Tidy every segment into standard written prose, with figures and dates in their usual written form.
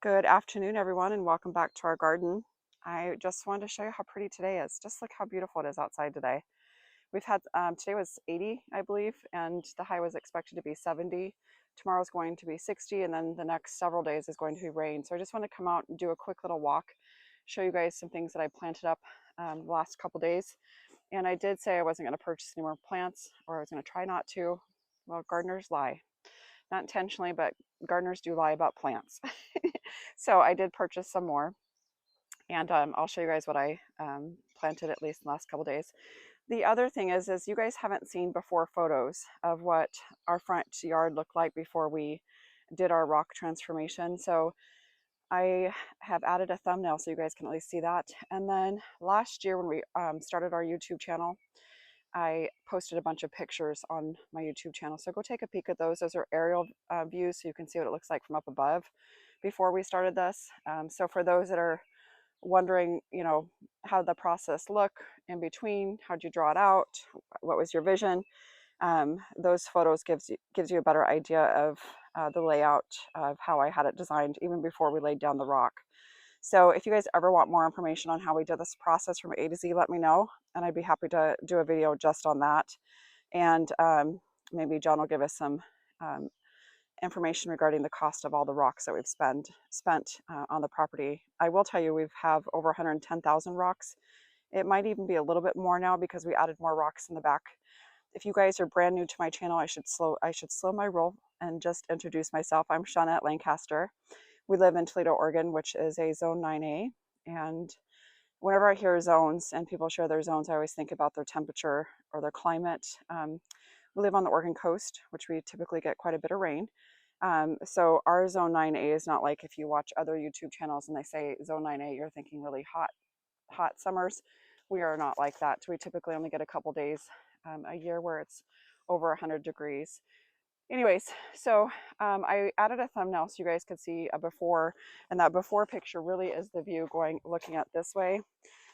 Good afternoon, everyone, and welcome back to our garden. I just wanted to show you how pretty today is. Just look how beautiful it is outside today. We've had, today was 80, I believe, and the high was expected to be 70. Tomorrow's going to be 60, and then the next several days is going to be rain. So I just want to come out and do a quick little walk, show you guys some things that I planted up the last couple days. And I did say I wasn't going to purchase any more plants, or I was going to try not to. Well, gardeners lie. Not intentionally, but gardeners do lie about plants. So I did purchase some more, and I'll show you guys what I planted at least in the last couple days. The other thing is you guys haven't seen before photos of what our front yard looked like before we did our rock transformation. So I have added a thumbnail so you guys can at least see that. And then last year when we started our YouTube channel, I posted a bunch of pictures on my YouTube channel. So go take a peek at those. Those are aerial views so you can see what it looks like from up above before we started this. So for those that are wondering, how did the process look in between? How'd you draw it out? What was your vision? Those photos gives you a better idea of the layout of how I had it designed even before we laid down the rock. So if you guys ever want more information on how we did this process from A to Z, let me know, and I'd be happy to do a video just on that. And maybe John will give us some information regarding the cost of all the rocks that we've spent on the property. I will tell you we have over 110,000 rocks. It might even be a little bit more now because we added more rocks in the back. If you guys are brand new to my channel, I should slow my roll and just introduce myself. I'm Shawnette Lancaster. We live in Toledo, Oregon, which is a zone 9A. And whenever I hear zones and people share their zones, I always think about their temperature or their climate. We live on the Oregon coast, which we typically get quite a bit of rain. So our zone 9A is not like if you watch other YouTube channels and they say zone 9A, you're thinking really hot summers. We are not like that. We typically only get a couple days a year where it's over 100 degrees. Anyways, so I added a thumbnail so you guys could see a before, and that before picture really is the view looking at this way.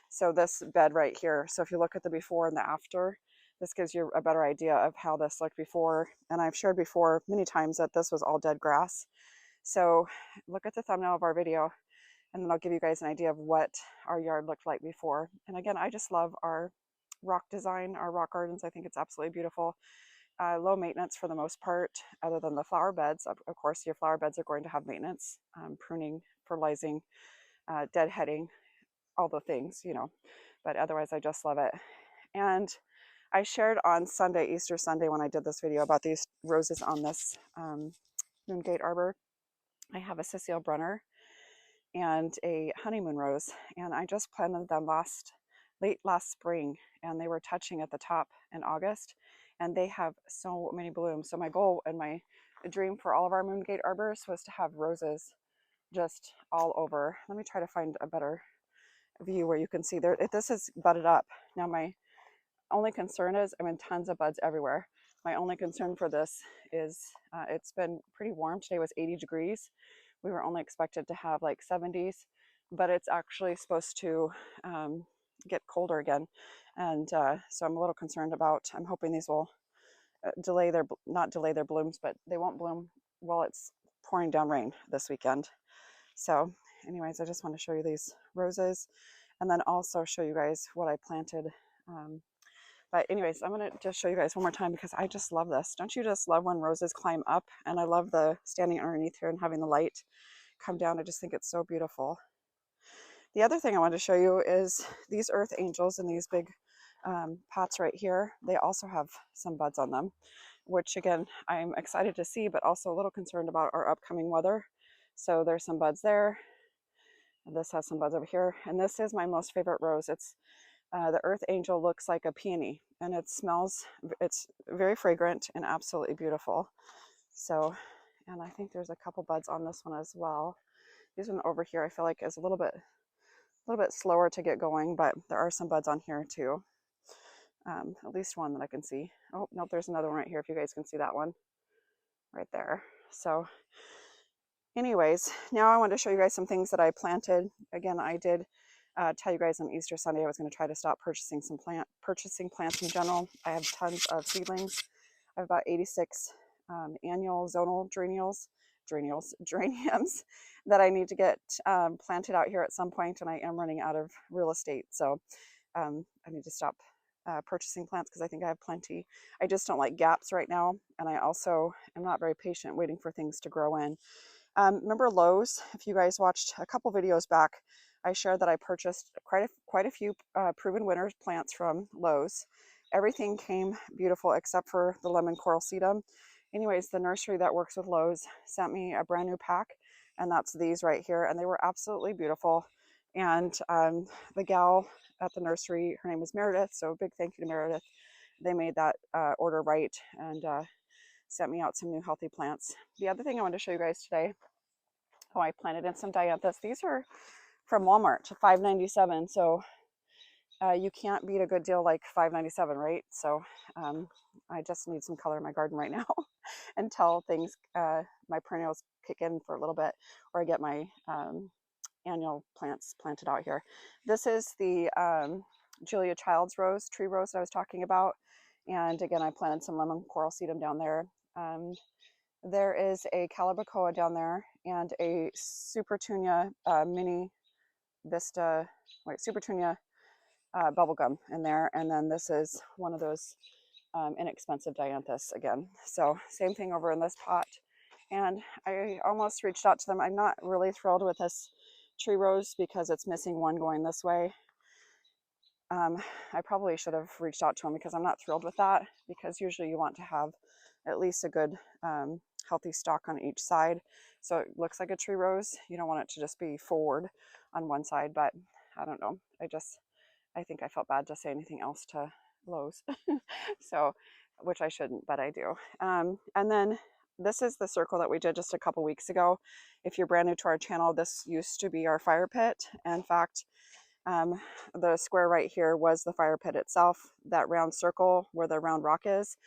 So this bed right here. So if you look at the before and the after, this gives you a better idea of how this looked before. And I've shared before many times that this was all dead grass. So look at the thumbnail of our video, and then I'll give you guys an idea of what our yard looked like before. And again, I just love our rock design, our rock gardens. I think it's absolutely beautiful. Low maintenance for the most part, other than the flower beds. Of course, your flower beds are going to have maintenance, pruning, fertilizing, deadheading, all the things, but otherwise I just love it. And I shared on Sunday, Easter Sunday, when I did this video about these roses on this moongate arbor. I have a Cecile Brunner and a honeymoon rose, and I just planted them late last spring, and they were touching at the top in August, and they have so many blooms. So my goal and my dream for all of our moongate arbors was to have roses just all over. Let me try to find a better view where you can see there. This is budded up. Now my only concern is tons of buds everywhere. My only concern for this is it's been pretty warm. Today was 80 degrees. We were only expected to have like 70s, but it's actually supposed to get colder again. And so I'm a little concerned about, I'm hoping these will not delay their blooms, but they won't bloom while it's pouring down rain this weekend. So anyways, I just want to show you these roses and then also show you guys what I planted. But anyways, I'm going to just show you guys one more time because I just love this. Don't you just love when roses climb up? And I love the standing underneath here and having the light come down. I just think it's so beautiful. The other thing I want to show you is these earth angels in these big pots right here. They also have some buds on them, which again, I'm excited to see, but also a little concerned about our upcoming weather. So there's some buds there. This has some buds over here. And this is my most favorite rose. It's the earth angel looks like a peony, and it's very fragrant and absolutely beautiful. So, and I think there's a couple buds on this one as well. This one over here I feel like is a little bit slower to get going, but there are some buds on here too. At least one that I can see. Oh, nope, there's another one right here if you guys can see that one right there. So anyways, now I want to show you guys some things that I planted. Again, I did tell you guys on Easter Sunday I was going to try to stop purchasing plants in general. I have tons of seedlings. I have about 86 annual zonal geranials geraniums that I need to get planted out here at some point, and I am running out of real estate. So I need to stop purchasing plants because I think I have plenty. I just don't like gaps right now, and I also am not very patient waiting for things to grow in. Remember Lowe's? If you guys watched a couple videos back, I shared that I purchased quite a few proven winner plants from Lowe's. Everything came beautiful except for the lemon coral sedum. Anyways, the nursery that works with Lowe's sent me a brand new pack, and that's these right here, and they were absolutely beautiful. And the gal at the nursery, her name is Meredith, so big thank you to Meredith. They made that order right and sent me out some new healthy plants. The other thing I want to show you guys today, oh, I planted in some dianthus. These are from Walmart, $5.97. So you can't beat a good deal like $5.97, right? So I just need some color in my garden right now until things, my perennials kick in for a little bit, or I get my annual plants planted out here. This is the Julia Child's tree rose that I was talking about. And again, I planted some lemon coral sedum down there. There is a calibrachoa down there and a Supertunia mini Vista, Supertunia bubblegum in there. And then this is one of those inexpensive dianthus again. So same thing over in this pot. And I almost reached out to them. I'm not really thrilled with this tree rose because it's missing one going this way. I probably should have reached out to them because I'm not thrilled with that, because usually you want to have at least a good healthy stalk on each side. So it looks like a tree rose. You don't want it to just be forward on one side, but I don't know. I think I felt bad to say anything else to Lowe's. So, which I shouldn't, but I do. And then this is the circle that we did just a couple weeks ago. If you're brand new to our channel, this used to be our fire pit. In fact, the square right here was the fire pit itself. That round circle where the round rock is,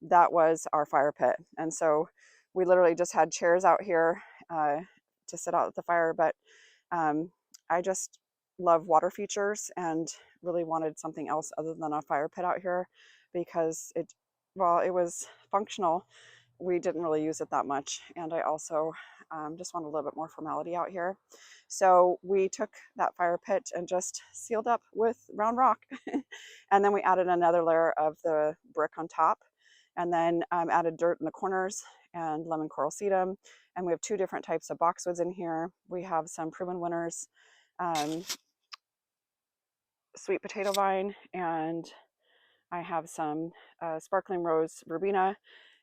that was our fire pit. And so we literally just had chairs out here to sit out at the fire. But I just love water features and really wanted something else other than a fire pit out here, because while it was functional, we didn't really use it that much. And I also just wanted a little bit more formality out here. So we took that fire pit and just sealed up with round rock. And then we added another layer of the brick on top, and then added dirt in the corners and lemon coral sedum. And we have two different types of boxwoods in here. We have some proven winners, sweet potato vine, and I have some sparkling rose verbena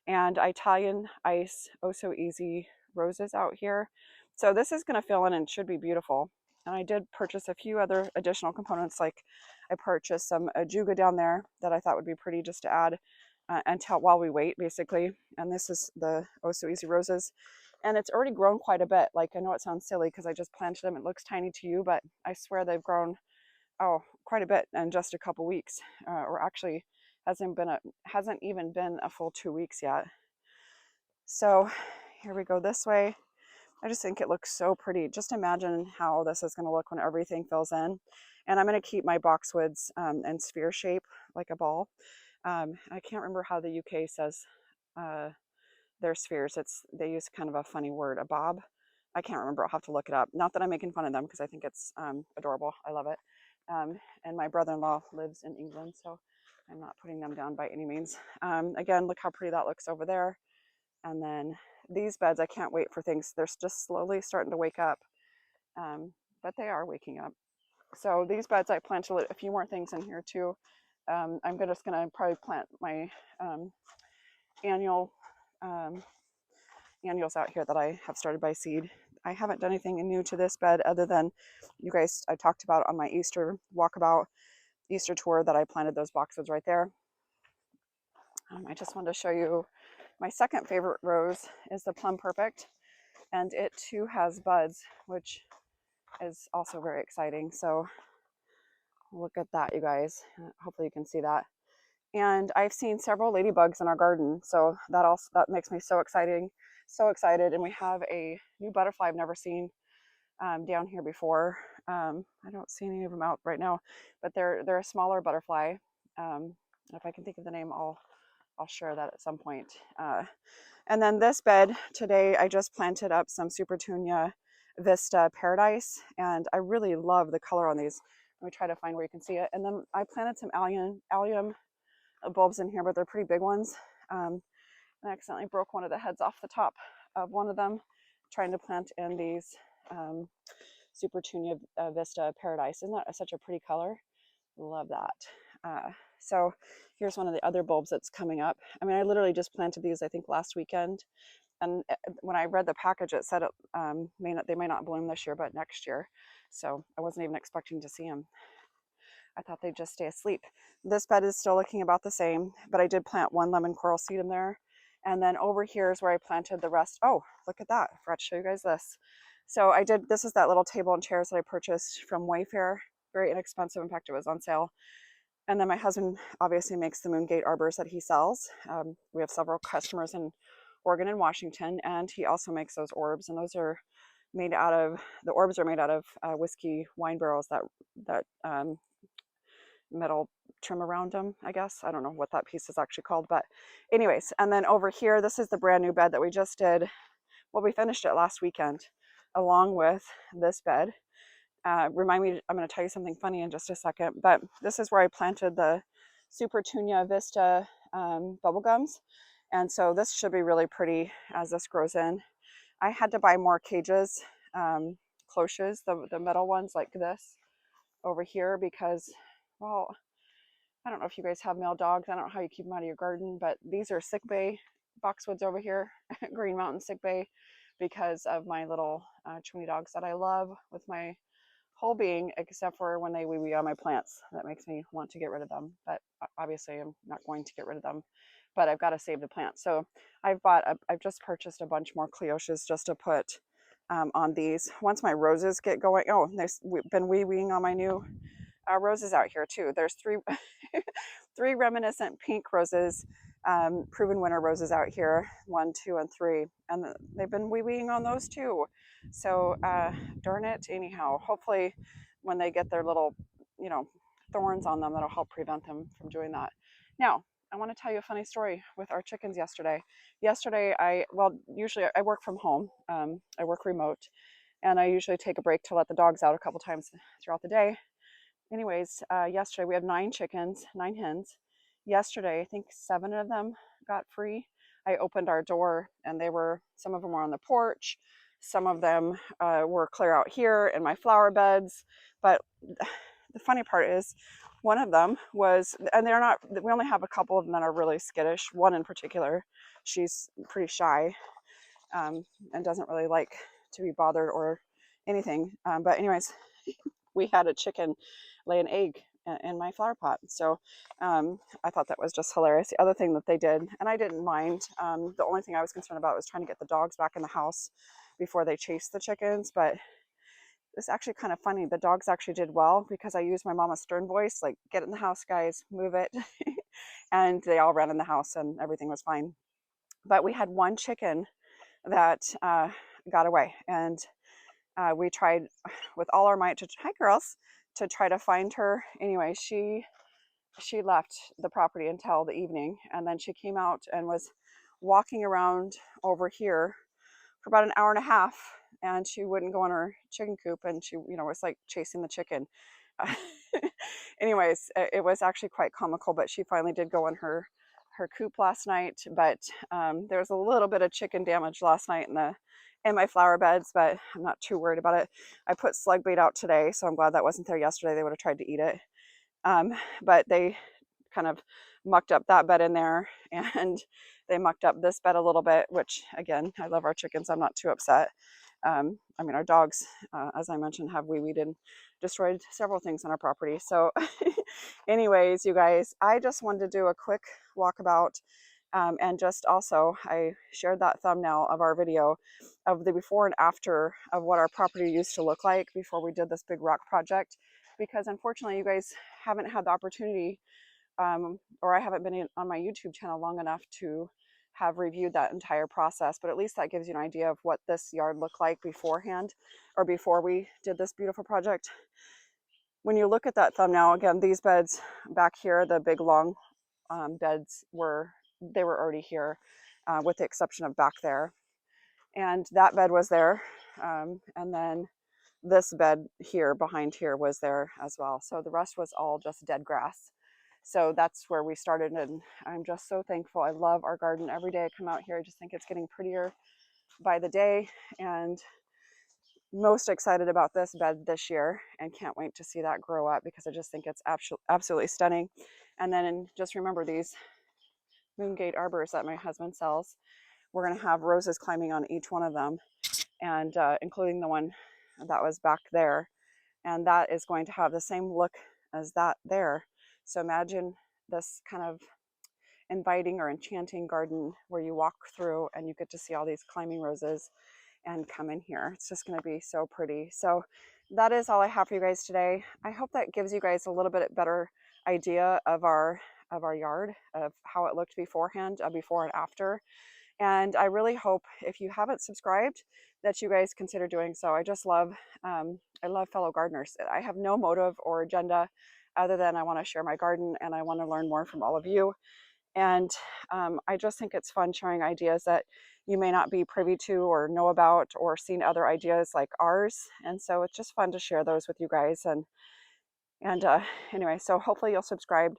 and Italian ice oh so easy roses out here. So this is going to fill in and should be beautiful. And I did purchase a few other additional components, like I purchased some ajuga down there that I thought would be pretty just to add until while we wait, basically. And this is the oh so easy roses. And it's already grown quite a bit. Like, I know it sounds silly because I just planted them. It looks tiny to you, but I swear they've grown quite a bit in just a couple weeks, or actually hasn't even been a full 2 weeks yet. So here we go this way. I just think it looks so pretty. Just imagine how this is going to look when everything fills in. And I'm going to keep my boxwoods in sphere shape, like a ball. I can't remember how the UK says their spheres. They use kind of a funny word, a bob. I can't remember. I'll have to look it up. Not that I'm making fun of them, because I think it's adorable. I love it. And my brother-in-law lives in England, so I'm not putting them down by any means. Again, look how pretty that looks over there. And then these beds, I can't wait for things. They're just slowly starting to wake up, but they are waking up. So these beds, I planted a few more things in here too. I'm just gonna probably plant my annuals out here that I have started by seed. I haven't done anything new to this bed other than you guys, I talked about on my Easter walkabout, Easter tour, that I planted those boxwoods right there. I just wanted to show you my second favorite rose is the Plum Perfect, and it too has buds, which is also very exciting. So look at that, you guys. Hopefully you can see that. And I've seen several ladybugs in our garden, so that makes me so excited. And we have a new butterfly I've never seen down here before. I don't see any of them out right now, but they're a smaller butterfly. If I can think of the name, I'll I'll share that at some point. And then this bed today, I just planted up some Supertunia Vista Paradise, and I really love the color on these. Let me try to find where you can see it. And then I planted some allium bulbs in here, but they're pretty big ones. And I accidentally broke one of the heads off the top of one of them, trying to plant in these Supertunia Vista Paradise. Isn't that such a pretty color? Love that. So here's one of the other bulbs that's coming up. I mean, I literally just planted these, I think, last weekend. And when I read the package, it said it they may not bloom this year, but next year. So I wasn't even expecting to see them. I thought they'd just stay asleep. This bed is still looking about the same, but I did plant one lemon coral seed in there. And then over here is where I planted the rest. Oh, look at that. I forgot to show you guys this. So I did, this is that little table and chairs that I purchased from Wayfair. Very inexpensive. In fact, it was on sale. And then my husband obviously makes the Moongate arbors that he sells. We have several customers in Oregon and Washington, and he also makes those orbs, and those are made out of, the orbs are made out of whiskey wine barrels that metal trim around them, I guess. I don't know what that piece is actually called, but anyways. And then over here, this is the brand new bed that we just did. Well, we finished it last weekend along with this bed. Remind me, I'm going to tell you something funny in just a second, but this is where I planted the Supertunia Vista bubblegums. And so this should be really pretty as this grows in. I had to buy more cages, cloches, the metal ones like this over here because, well, I don't know if you guys have male dogs. I don't know how you keep them out of your garden, but these are sick bay Boxwoods over here, Green Mountain sick bay, because of my little chewny dogs that I love with my whole being, except for when they wee-wee on my plants. That makes me want to get rid of them, but obviously I'm not going to get rid of them, but I've got to save the plants. So I've just purchased a bunch more cleoches just to put on these. Once my roses get going, oh, we've been wee-weeing on my new roses out here too. There's three three reminiscent pink roses, proven winter roses out here, 1, 2, and 3, and they've been wee-weeing on those too. So darn it, anyhow, hopefully when they get their little, thorns on them, that'll help prevent them from doing that. Now, I want to tell you a funny story with our chickens yesterday. Usually I work from home. I work remote, and I usually take a break to let the dogs out a couple times throughout the day. Anyways, yesterday we had 9 chickens, 9 hens. Yesterday, I think 7 of them got free. I opened our door, and some of them were on the porch. Some of them were clear out here in my flower beds. But the funny part is, one of them was, and we only have a couple of them that are really skittish. One in particular, she's pretty shy and doesn't really like to be bothered or anything. But anyways, we had a chicken lay an egg in my flower pot. So I thought that was just hilarious. The other thing that they did, and I didn't mind, the only thing I was concerned about was trying to get the dogs back in the house before they chased the chickens. But it's actually kind of funny. The dogs actually did well because I used my Mama Stern voice, like, get in the house, guys, move it. And they all ran in the house and everything was fine. But we had one chicken that got away, and we tried with all our might to try to find her. Anyway, she left the property until the evening, and then she came out and was walking around over here for about an hour and a half, and she wouldn't go in her chicken coop, and she was like chasing the chicken. Anyways, it was actually quite comical, but she finally did go in her coop last night. But there was a little bit of chicken damage last night in my flower beds, but I'm not too worried about it. I put slug bait out today, so I'm glad that wasn't there yesterday. They would have tried to eat it. But they kind of mucked up that bed in there, and they mucked up this bed a little bit, which, again, I love our chickens. I'm not too upset. I mean, our dogs, as I mentioned, have wee-weed and destroyed several things on our property. So anyways, you guys, I just wanted to do a quick walkabout. And just also, I shared that thumbnail of our video of the before and after of what our property used to look like before we did this big rock project, because unfortunately you guys haven't had the opportunity, or I haven't been on my YouTube channel long enough to have reviewed that entire process, but at least that gives you an idea of what this yard looked like beforehand, or before we did this beautiful project. When you look at that thumbnail, again, these beds back here, the big long beds, were they were already here, with the exception of back there. And that bed was there. And then this bed here behind here was there as well. So the rest was all just dead grass. So that's where we started, and I'm just so thankful. I love our garden. Every day I come out here, I just think it's getting prettier by the day, and most excited about this bed this year and can't wait to see that grow up because I just think it's absolutely stunning. And then just remember these moongate arbors that my husband sells. We're going to have roses climbing on each one of them, and including the one that was back there. And that is going to have the same look as that there. So imagine this kind of inviting or enchanting garden where you walk through and you get to see all these climbing roses and come in here. It's just going to be so pretty. So that is all I have for you guys today. I hope that gives you guys a little bit better idea of our yard, of how it looked beforehand, before and after. And I really hope, if you haven't subscribed, that you guys consider doing so. I just love, I love fellow gardeners. I have no motive or agenda other than I want to share my garden and I want to learn more from all of you. And I just think it's fun sharing ideas that you may not be privy to or know about or seen other ideas like ours. And so it's just fun to share those with you guys. And anyway, so hopefully you'll subscribe.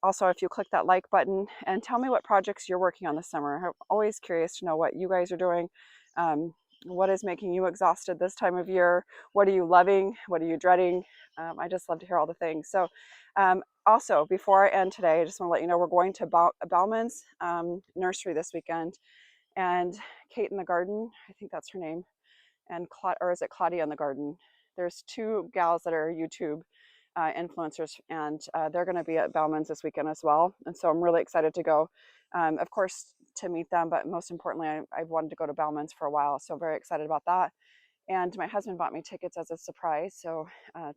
Also, if you click that like button and tell me what projects you're working on this summer. I'm always curious to know what you guys are doing. What is making you exhausted this time of year? What are you loving? What are you dreading? I just love to hear all the things. So also, before I end today, I just want to let you know we're going to Bauman's nursery this weekend. And Kate in the Garden, I think that's her name, and or is it Claudia in the Garden? There's two gals that are YouTube influencers, and they're going to be at Bauman's this weekend as well. And so I'm really excited to go, of course, to meet them, but most importantly, I've wanted to go to Bauman's for a while, so very excited about that. And my husband bought me tickets as a surprise, so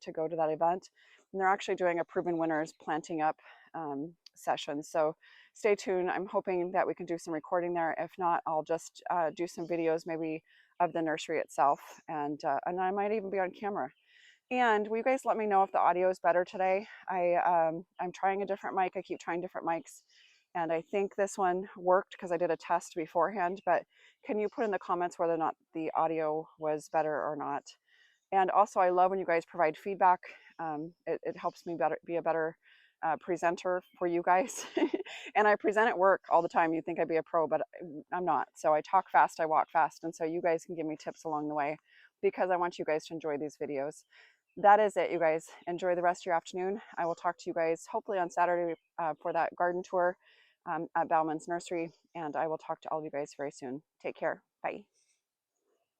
to go to that event. And they're actually doing a Proven Winners planting up session, so stay tuned. I'm hoping that we can do some recording there. If not, I'll just do some videos maybe of the nursery itself, and I might even be on camera. And will you guys let me know if the audio is better today? I'm trying a different mic. I keep trying different mics. And I think this one worked because I did a test beforehand. But can you put in the comments whether or not the audio was better or not? And also, I love when you guys provide feedback. It helps me be a better presenter for you guys. And I present at work all the time. You'd think I'd be a pro, but I'm not. So I talk fast, I walk fast. And so you guys can give me tips along the way because I want you guys to enjoy these videos. That is it, you guys. Enjoy the rest of your afternoon. I will talk to you guys hopefully on Saturday for that garden tour at Bauman's Nursery. And I will talk to all of you guys very soon. Take care. Bye.